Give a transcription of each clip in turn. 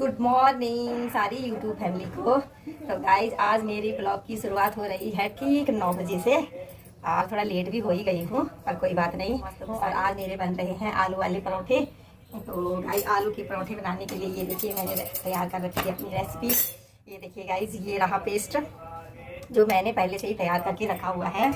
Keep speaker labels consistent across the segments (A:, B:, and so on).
A: Good morning सारी YouTube family को। तो गाइज आज मेरी ब्लॉग की शुरुआत हो रही है ठीक 9 बजे से। और थोड़ा लेट भी हो ही गई हूँ पर कोई बात नहीं। और आज मेरे बन रहे हैं आलू वाले परोठे। तो गाइज आलू के परोठे बनाने के लिए ये देखिए मैंने तैयार कर रखी है अपनी रेसिपी। ये देखिए गाइज ये रहा पेस्ट जो मैंने पहले से ही तैयार करके रखा हुआ है।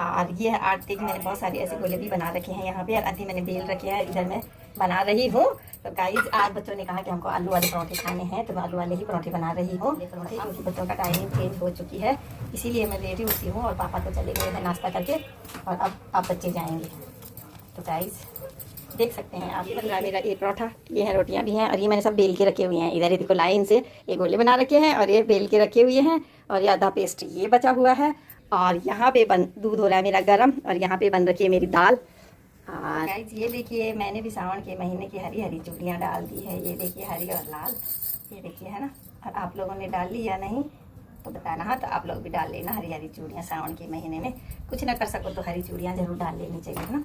A: और ये आटे की मैंने बहुत सारे ऐसे गोले भी बना रखे हैं यहाँ पे और आधी मैंने बेल रखे हैं, इधर मैं बना रही हूँ। तो गाइज आज बच्चों ने कहा कि हमको आलू वाले परोठे खाने हैं तो मैं आलू वाले ही परोठे बना रही हूँ। परोठे क्योंकि बच्चों का टाइमिंग चेंज हो चुकी है इसीलिए मैं लेट ही उठती हूँ और पापा तो चले गए हैं नाश्ता करके और अब बच्चे जाएंगे। तो गाइज देख सकते हैं आप मेरा एक परोठा, ये है रोटियां भी हैं और ये मैंने सब बेल के रखे हुए हैं। इधर देखो लाइन से ये गोले बना रखे हैं और ये बेल के रखे हुए हैं और ये आधा पेस्ट ये बचा हुआ है। और यहाँ पे दूध हो रहा है मेरा गरम और यहाँ पे बन रखी है मेरी दाल। और गाइस ये देखिए मैंने भी सावन के महीने की हरी हरी चूड़ियाँ डाल दी है। ये देखिए हरी और लाल, ये देखिए है ना। और आप लोगों ने डाल ली या नहीं तो बताना। हाँ तो आप लोग भी डाल लेना हरी हरी चूड़ियाँ सावन के महीने में। कुछ ना कर सको तो हरी चूड़ियाँ जरूर डाल लेनी चाहिए है ना,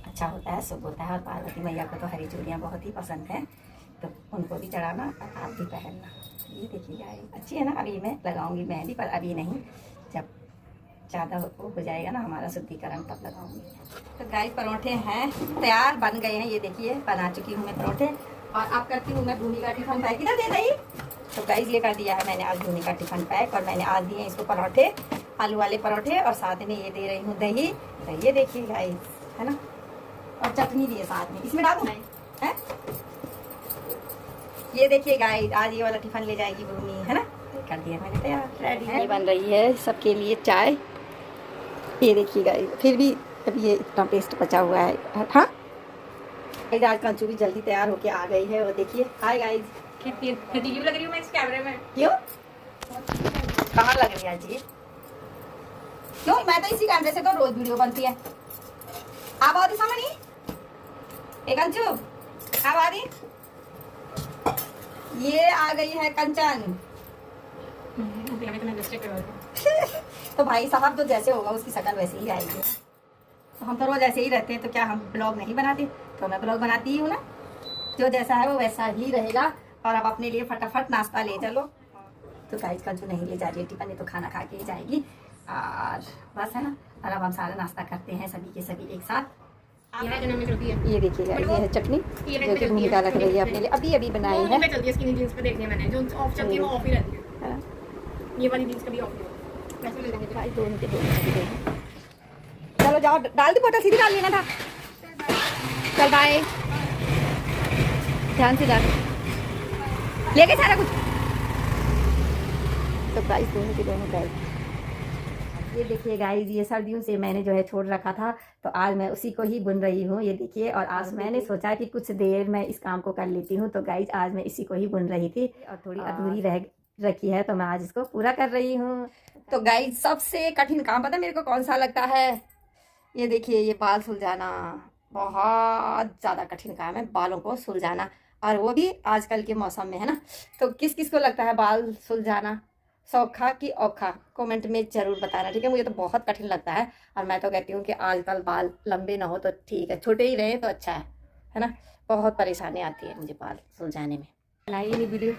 A: अच्छा होता है, शुभ होता है। और पार्वती मैया को तो हरी चूड़ियाँ बहुत ही पसंद है तो उनको भी चढ़ाना और आप भी पहनना। ये देखिएगा अच्छी है ना। अभी मैं लगाऊंगी मेहंदी पर अभी नहीं, जब ज़्यादा हो जाएगा ना हमारा शुद्धिकरण तब लगाऊंगी। तो गाइस परोठे हैं तैयार, बन गए हैं। ये देखिए बना चुकी हूँ मैं परोठे और अब करती हूँ मैं भूमि का टिफिन पैक। इधर दे दही। तो गाइस ये कर दिया है मैंने आज भूमि का टिफिन पैक और मैंने आज दिए इसको परोठे, आलू वाले परोठे और साथ में ये दे रही हूँ दही। तो ये देखिए गाइस है ना, और चटनी भी है साथ में। इसमें डालूं है। ये देखिए गाइस आज ये वाला टिफिन ले जाएगी भूमि है ना। कर दिया मैंने तैयार, रेडी है। ये बन रही है सबके लिए चाय। ये देखिए गाइस फिर भी अभी ये इतना पेस्ट बचा हुआ है। हाँ आज कंचू भी जल्दी तैयार होके आ गई है। और देखिए हाय गाइस
B: कितनी लग रही हूँ मैं इस कैमरे में।
A: क्यों कहाँ लग रही है जी? क्यों मैं तो इसी कैमरे से तो रोज वीडियो बनती है। आप आओ सामने एक कंचू आप आ रही। ये आ गई है कंचन। तो भाई साहब तो जैसे होगा उसकी शक्ल वैसे ही आएगी। तो हम तो रोज ऐसे ही रहते हैं तो क्या हम ब्लॉग नहीं बनाते? तो मैं ब्लॉग बनाती ही हूँ ना, जो जैसा है वो वैसा ही रहेगा। और अब अपने लिए फटाफट नाश्ता ले चलो। तो गाइस कंचू नहीं ले जा रही है टिफिन, नहीं तो खाना खा के ही जाएगी। और बस है ना। और अब हम सारा नाश्ता करते हैं सभी के सभी एक साथ। ये देखिएगा ये है चटनी जो कि भूमिका रख रही है अपने लिए, अभी अभी बनाई है।
B: ये वाली जींस कभी ऑफ
A: चलो जाओ डाल दी बोतल, सीधी डाल लेना था। चल बाय, ध्यान से डाल ले गए सारा कुछ। तो गाइस दोनों के दोनों गाइस ये देखिए गाइस ये सर्दियों से मैंने जो है छोड़ रखा था तो आज मैं उसी को ही बुन रही हूँ। ये देखिए और आज मैंने सोचा कि कुछ देर मैं इस काम को कर लेती हूँ। तो गाइस आज मैं इसी को ही बुन रही थी और थोड़ी अधूरी रह रखी है तो मैं आज इसको पूरा कर रही हूँ। तो गाइस सबसे कठिन काम पता मेरे को कौन सा लगता है? ये देखिए ये बाल सुलझाना बहुत ज़्यादा कठिन काम है, बालों को सुलझाना, और वो भी आजकल के मौसम में है ना। तो किस किस को लगता है बाल सुलझाना सौखा कि औखा? कमेंट में ज़रूर बताना, ठीक है। मुझे तो बहुत कठिन लगता है और मैं तो कहती हूँ कि आजकल बाल लंबे ना हो तो ठीक है, छोटे ही रहे तो अच्छा है ना। बहुत परेशानी आती है मुझे बाल सुलझाने में। बनाइए नहीं वीडियो।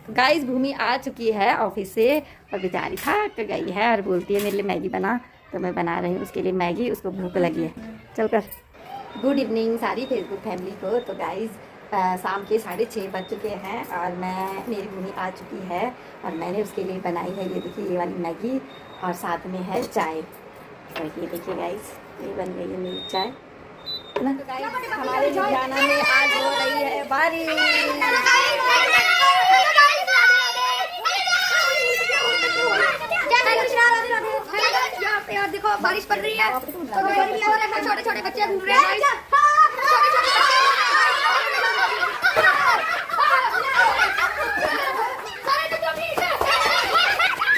A: तो गाइस भूमि आ चुकी है ऑफिस से और बेचारी थक गई है और बोलती है मेरे लिए मैगी बना। तो मैं बना रही हूँ उसके लिए मैगी, उसको भूख लगी है। चल कर गुड इवनिंग सारी फेसबुक फैमिली को। तो गाइस शाम के 6:30 बज चुके हैं और मेरी भूमि आ चुकी है और मैंने उसके लिए बनाई है ये देखिए ये वाली मैगी और साथ में है चाय। तो ये देखिए गाइस ये बन गई है मेरी चाय है ना। तो गाइस हमारे लुधियाना में आज हो रही है बारिश।
C: और देखो बारिश पड़ रही है तो छोटे छोटे बच्चे घूम रहे हैं।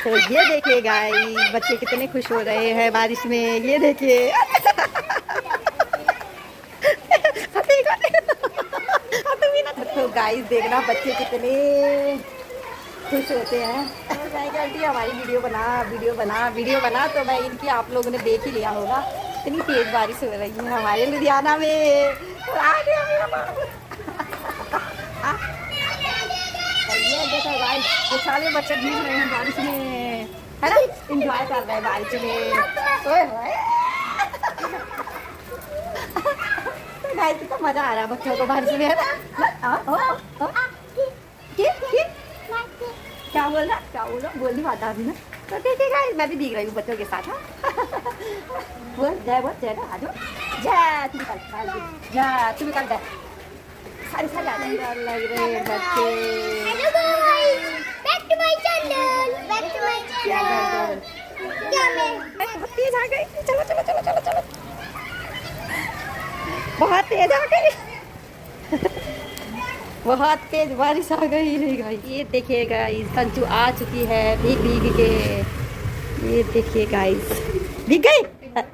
A: तो ये देखिए गाइस बच्चे कितने खुश हो रहे हैं बारिश में। ये देखिए तो गाइस देखना बच्चे कितने खुश होते हैं। मैं कहती हमारी वीडियो बना तो मैं इनकी आप लोगों ने देख ही लिया होगा। इतनी तेज बारिश हो रही है हमारे लुधियाना में। देखो गाइस, ये सारे बच्चे भीग रहे हैं बारिश में, है ना, एंजॉय कर रहे हैं बारिश में। ओए होए गाइस कितना मजा आ रहा है बच्चों को बारिश में, है ना। क्या बोल रहा बोल नहीं पाता अभी ना। तो ठीक है गाइस, मैं भी भीग रही हूँ बच्चों के साथ। बोल जय ना, आ जाओ जय, तुम कल जय सारी सारी आ जाए लग रहे बच्चे।
C: Hello guys, back to my channel, back to my channel. क्या मैं
A: तेज आ गई, चलो चलो चलो चलो चलो, बहुत तेज आ गई। बहुत तेज बारिश आ गई रे गाइस। ये देखिए गाइस, कंचू आ चुकी है भीग भीग के। ये देखिए गाइस, भीग गई,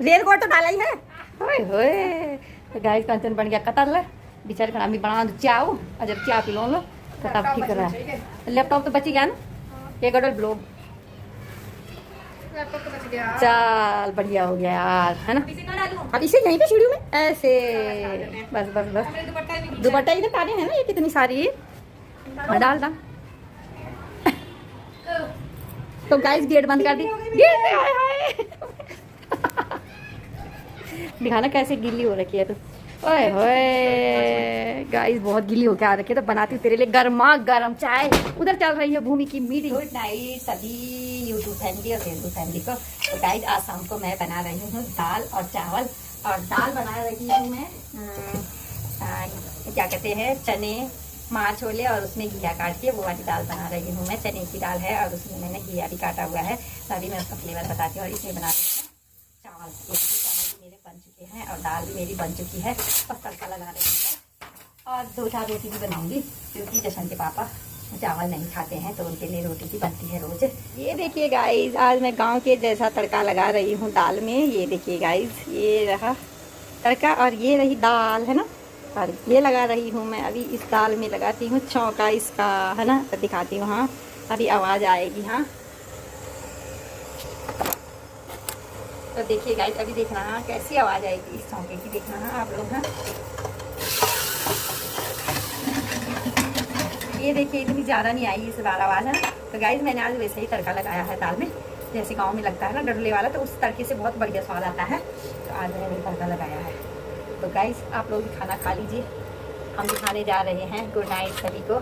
A: रेल कोट तो डाला ही है। ओए होए, तो गाइस कंचन बन गया कतल, बेचारे का भी बना दो चाव, अजब चाव पी लो तो तब ठीक रहा है। लैपटॉप तो बची गया ना, ये गडल ब्लो,
B: लैपटॉप तो बच गया।
A: चल बढ़िया हो गया यार, है ना।
B: इसे ना डालूं।
A: अब इसे यहीं पे सीढ़ियों में ऐसे, बस बस बस,
B: मेरे दुपट्टा भी
A: दुपट्टा इधर तारे हैं ना ये कितनी सारी, डाल दा। तो गाइस गेट बंद कर दी, गेट पे हाय हाय। दिखाना कैसे गिल्ली हो रखी है तो। ओए होए गाइस, बहुत गिल्ली होके आ रखी है, तो बनाती हूँ तेरे लिए गर्मा गर्म चाय। उधर चल रही है भूमि की मीटिंग। गुड नाइट सभी यूट्यूब फैमिली और फेसबुक फैमिली को। तो गाइस आज शाम को मैं बना रही हूँ दाल और चावल, और दाल बना रही हूँ मैं क्या कहते हैं, चने माँ छोले, और उसमें घिया काट के वो वाली दाल बना रही हूँ मैं। चने की दाल है और उसमें मैंने घिया भी काटा हुआ है, तो अभी मैं उसका फ्लेवर बताती हूँ। और इसमें बना रही हूँ चावल, चावल भी मेरे बन चुके हैं और दाल भी मेरी बन चुकी है, बस तड़का लगा रही हूँ। और 2-4 रोटी भी बनाऊंगी, क्योंकि जशन के पापा चावल नहीं खाते हैं, तो उनके लिए रोटी भी बनती है रोज। ये देखिए गाइस, आज मैं गांव के जैसा तड़का लगा रही हूँ दाल में। ये देखिए गाइस, ये रहा तड़का और ये रही दाल, है ना। और ये लगा रही हूँ मैं अभी, इस दाल में लगाती हूँ छौंका इसका, है ना, तो दिखाती हूँ। हाँ अभी आवाज़ आएगी। हाँ तो देखिए गाइस, अभी देखना हाँ कैसी आवाज़ आएगी इस छौंके की, देखना हाँ आप लोग। हाँ ये देखिए इतनी ज़्यादा नहीं आई इस बार आवाज़, है ना। तो गाइस मैंने आज वैसे ही तड़का लगाया है दाल में, जैसे गांव में लगता है ना डडले वाला, तो उस तड़के से बहुत बढ़िया स्वाद आता है। तो आज मैंने वही तड़का लगाया है। तो गाइस आप लोग भी खाना खा लीजिए, हम भी खाने जा रहे हैं। गुड नाइट सभी को,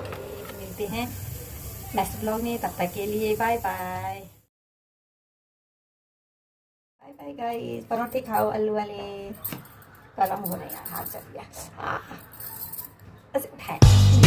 A: मिलते हैं नेक्स्ट ब्लॉग में, तब तक के लिए bye bye. Bye bye guys, परोठे खाओ आलू वाले, गरम हो रहे हैं, हाथ चल गया। ऐसे उठाए